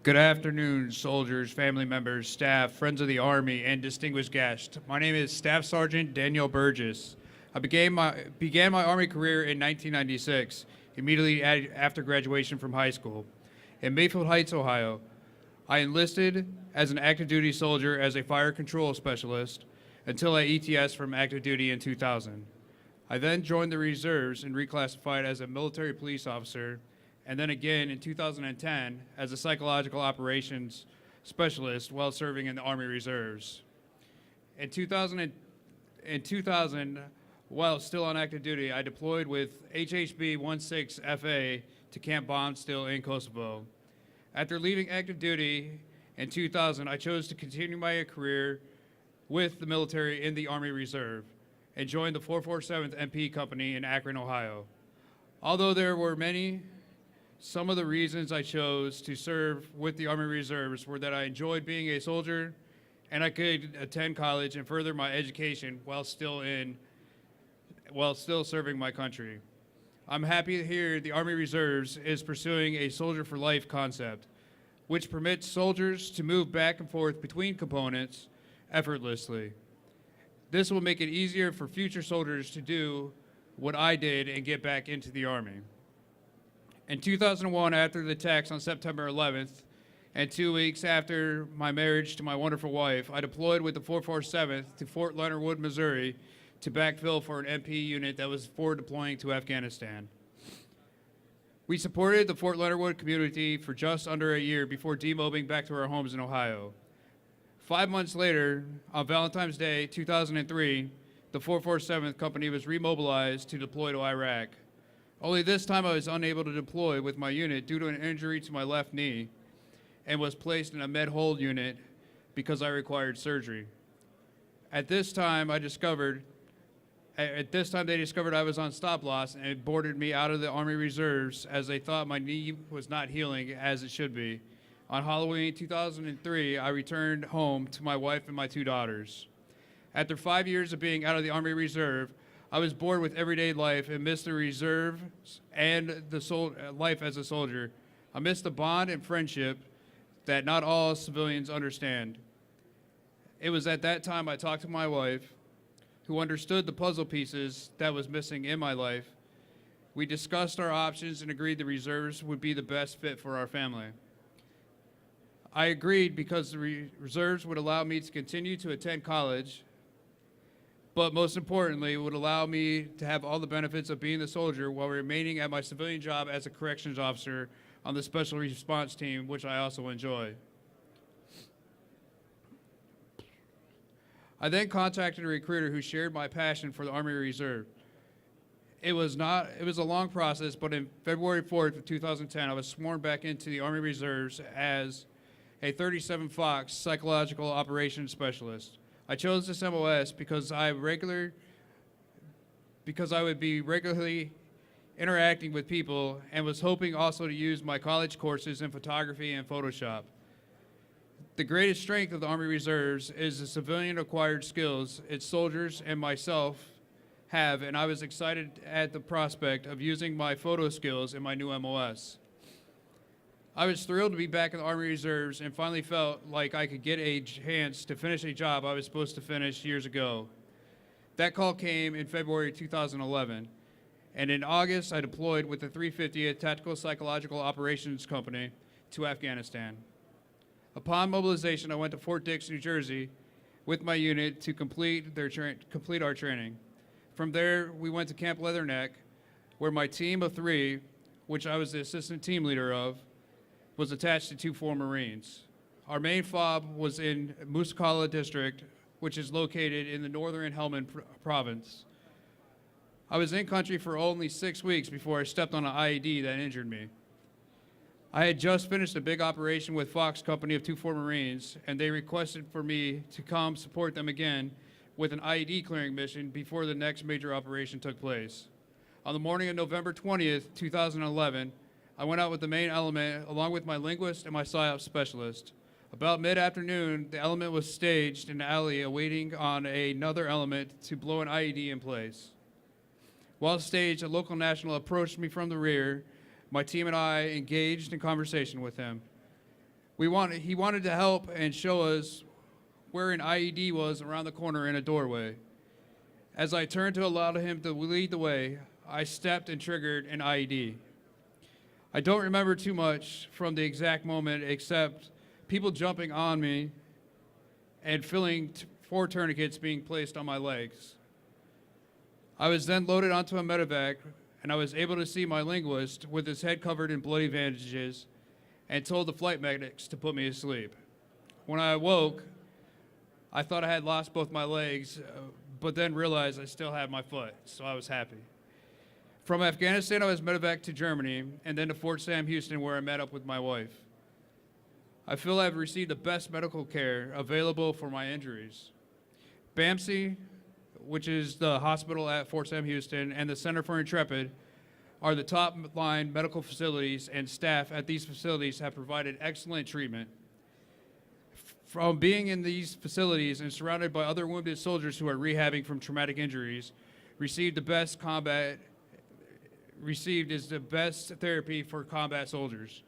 Good afternoon, soldiers, family members, staff, friends of the Army, and distinguished guests. My name is Staff Sergeant Daniel Burgess. I began my Army career in 1996, immediately after graduation from high school. In Mayfield Heights, Ohio, I enlisted as an active duty soldier as a fire control specialist until I ETS from active duty in 2000. I then joined the reserves and reclassified as a military police officer, and then again in 2010 as a psychological operations specialist while serving in the Army Reserves. In 2000, while still on active duty, I deployed with HHB 16FA to Camp Bondstill in Kosovo. After leaving active duty in 2000, I chose to continue my career with the military in the Army Reserve and joined the 447th MP Company in Akron, Ohio. Although there were many, some of the reasons I chose to serve with the Army Reserves were that I enjoyed being a soldier and I could attend college and further my education while still serving my country. I'm happy to hear the Army Reserves is pursuing a soldier for life concept, which permits soldiers to move back and forth between components effortlessly. This will make it easier for future soldiers to do what I did and get back into the Army. In 2001, after the attacks on September 11th, and 2 weeks after my marriage to my wonderful wife, I deployed with the 447th to Fort Leonard Wood, Missouri, to backfill for an MP unit that was forward deploying to Afghanistan. We supported the Fort Leonard Wood community for just under a year before demobbing back to our homes in Ohio. 5 months later, on Valentine's Day 2003, the 447th Company was remobilized to deploy to Iraq. Only this time I was unable to deploy with my unit due to an injury to my left knee and was placed in a med hold unit because I required surgery. At this time they discovered I was on stop loss and boarded me out of the Army Reserves as they thought my knee was not healing as it should be. On Halloween 2003, I returned home to my wife and my 2 daughters. After 5 years of being out of the Army Reserve, I was bored with everyday life and missed the reserves and the life as a soldier. I missed the bond and friendship that not all civilians understand. It was at that time I talked to my wife, who understood the puzzle pieces that was missing in my life. We discussed our options and agreed the reserves would be the best fit for our family. I agreed because the reserves would allow me to continue to attend college, but most importantly, it would allow me to have all the benefits of being a soldier while remaining at my civilian job as a corrections officer on the special response team, which I also enjoy. I then contacted a recruiter who shared my passion for the Army Reserve. It was a long process, but in February 4th of 2010, I was sworn back into the Army Reserves as a 37 Fox psychological operations specialist. I chose this MOS because I would be regularly interacting with people and was hoping also to use my college courses in photography and Photoshop. The greatest strength of the Army Reserves is the civilian acquired skills its soldiers and myself have, and I was excited at the prospect of using my photo skills in my new MOS. I was thrilled to be back in the Army Reserves and finally felt like I could get a chance to finish a job I was supposed to finish years ago. That call came in February 2011, and in August I deployed with the 350th Tactical Psychological Operations Company to Afghanistan. Upon mobilization, I went to Fort Dix, New Jersey with my unit to complete our training. From there, we went to Camp Leatherneck, where my team of 3, which I was the assistant team leader of, was attached to 2 former Marines. Our main FOB was in Muscala District, which is located in the northern Helmand province. I was in country for only 6 weeks before I stepped on an IED that injured me. I had just finished a big operation with Fox Company of 2 former Marines, and they requested for me to come support them again with an IED clearing mission before the next major operation took place. On the morning of November 20th, 2011, I went out with the main element along with my linguist and my PSYOP specialist. About mid-afternoon, the element was staged in the alley awaiting on another element to blow an IED in place. While staged, a local national approached me from the rear. My team and I engaged in conversation with him. He wanted to help and show us where an IED was around the corner in a doorway. As I turned to allow him to lead the way, I stepped and triggered an IED. I don't remember too much from the exact moment except people jumping on me and feeling 4 tourniquets being placed on my legs. I was then loaded onto a medevac, and I was able to see my linguist with his head covered in bloody bandages and told the flight medics to put me to sleep. When I awoke, I thought I had lost both my legs, but then realized I still had my foot, so I was happy. From Afghanistan, I was medevac to Germany, and then to Fort Sam Houston, where I met up with my wife. I feel I've received the best medical care available for my injuries. BAMC, which is the hospital at Fort Sam Houston, and the Center for Intrepid are the top-line medical facilities, and staff at these facilities have provided excellent treatment. From being in these facilities and surrounded by other wounded soldiers who are rehabbing from traumatic injuries, received is the best therapy for combat soldiers.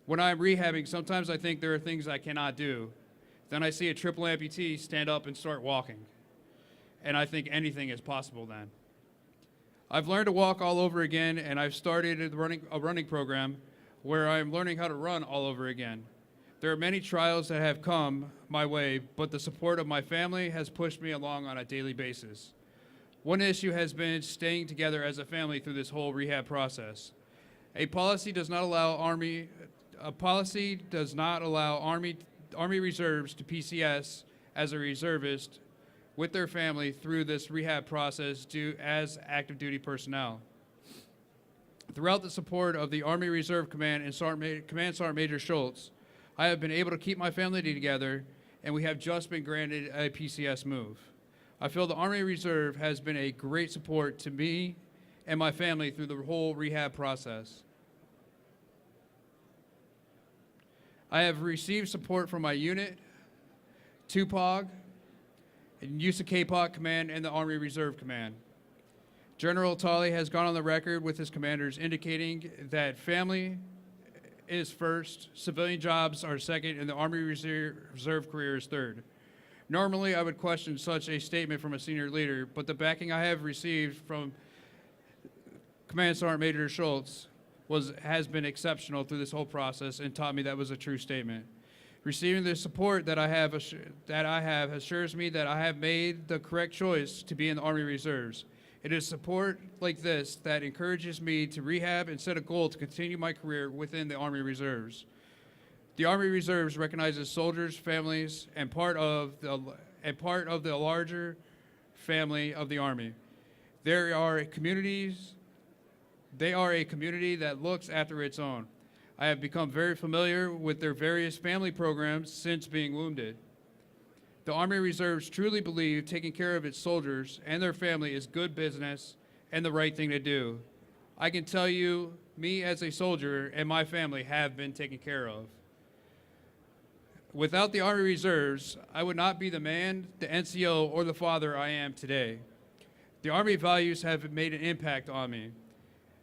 When I'm rehabbing, sometimes I think there are things I cannot do. Then I see a triple amputee stand up and start walking. And I think anything is possible then. I've learned to walk all over again, and I've started a running program where I'm learning how to run all over again. There are many trials that have come my way, but the support of my family has pushed me along on a daily basis. One issue has been staying together as a family through this whole rehab process. A policy does not allow Army reserves to PCS as a reservist with their family through this rehab process as active duty personnel. Throughout the support of the Army Reserve Command and Command Sergeant Major Schultz, I have been able to keep my family together, and we have just been granted a PCS move. I feel the Army Reserve has been a great support to me and my family through the whole rehab process. I have received support from my unit, TUPOG, and AUSA KPOC Command, and the Army Reserve Command. General Tolley has gone on the record with his commanders indicating that family is first, civilian jobs are second, and the Army Reserve career is third. Normally, I would question such a statement from a senior leader, but the backing I have received from Command Sergeant Major Schultz has been exceptional through this whole process and taught me that was a true statement. Receiving the support that I have assures me that I have made the correct choice to be in the Army Reserves. It is support like this that encourages me to rehab and set a goal to continue my career within the Army Reserves. The Army Reserves recognizes soldiers, families, and part of the larger family of the Army. They are a community that looks after its own. I have become very familiar with their various family programs since being wounded. The Army Reserves truly believe taking care of its soldiers and their family is good business and the right thing to do. I can tell you, me as a soldier and my family have been taken care of. Without the Army Reserves, I would not be the man, the NCO, or the father I am today. The Army values have made an impact on me.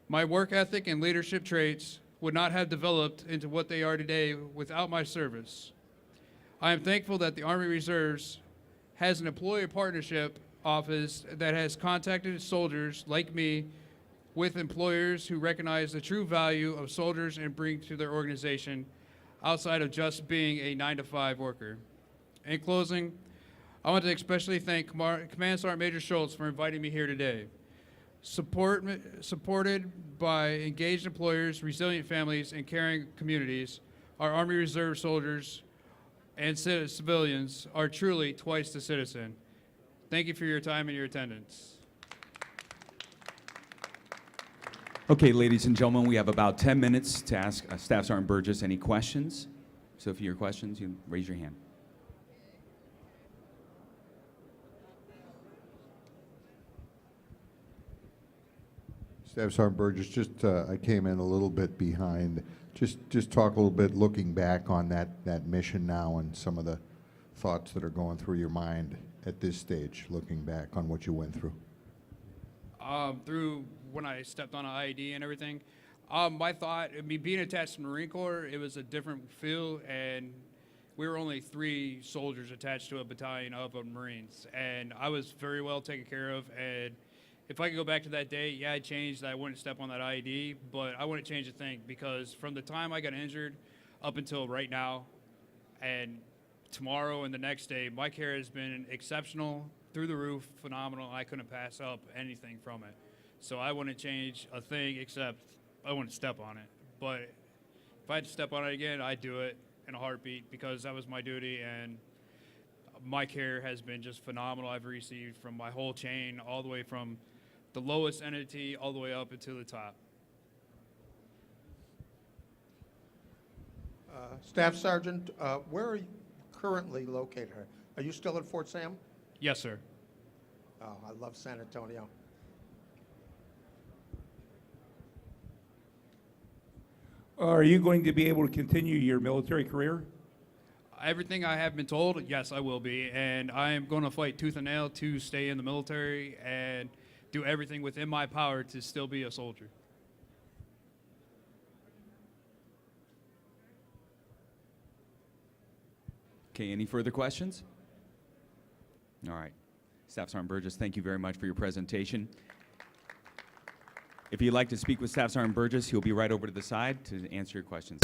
My work ethic and leadership traits would not have developed into what they are today without my service. I am thankful that the Army Reserves has an employee partnership office that has contacted soldiers like me with employers who recognize the true value of soldiers and bring to their organization outside of just being a 9-to-5 worker. In closing, I want to especially thank Command Sergeant Major Schultz for inviting me here today. Supported by engaged employers, resilient families, and caring communities, our Army Reserve soldiers and civilians are truly twice the citizen. Thank you for your time and your attendance. Okay, ladies and gentlemen, we have about 10 minutes to ask Staff Sergeant Burgess any questions. So if you have questions, you raise your hand. Staff Sergeant Burgess, I came in a little bit behind. Just talk a little bit, looking back on that mission now and some of the thoughts that are going through your mind at this stage, looking back on what you went through. Through when I stepped on an IED and everything, My thought, I mean, being attached to the Marine Corps, it was a different feel, and we were only 3 soldiers attached to a battalion of Marines, and I was very well taken care of. And if I could go back to that day, yeah, I'd change that I wouldn't step on that IED, but I wouldn't change a thing, because from the time I got injured up until right now, and tomorrow and the next day, my care has been exceptional, through the roof, phenomenal. I couldn't pass up anything from it. So I wouldn't change a thing, except I wouldn't step on it. But if I had to step on it again, I'd do it in a heartbeat, because that was my duty, and my care has been just phenomenal. I've received from my whole chain, all the way from the lowest entity all the way up into the top. Staff Sergeant, where are you currently located? Are you still at Fort Sam? Yes, sir. Oh, I love San Antonio. Are you going to be able to continue your military career? Everything I have been told, yes, I will be. And I am going to fight tooth and nail to stay in the military and do everything within my power to still be a soldier. Okay, any further questions? All right. Staff Sergeant Burgess, thank you very much for your presentation. If you'd like to speak with Staff Sergeant Burgess, he'll be right over to the side to answer your questions.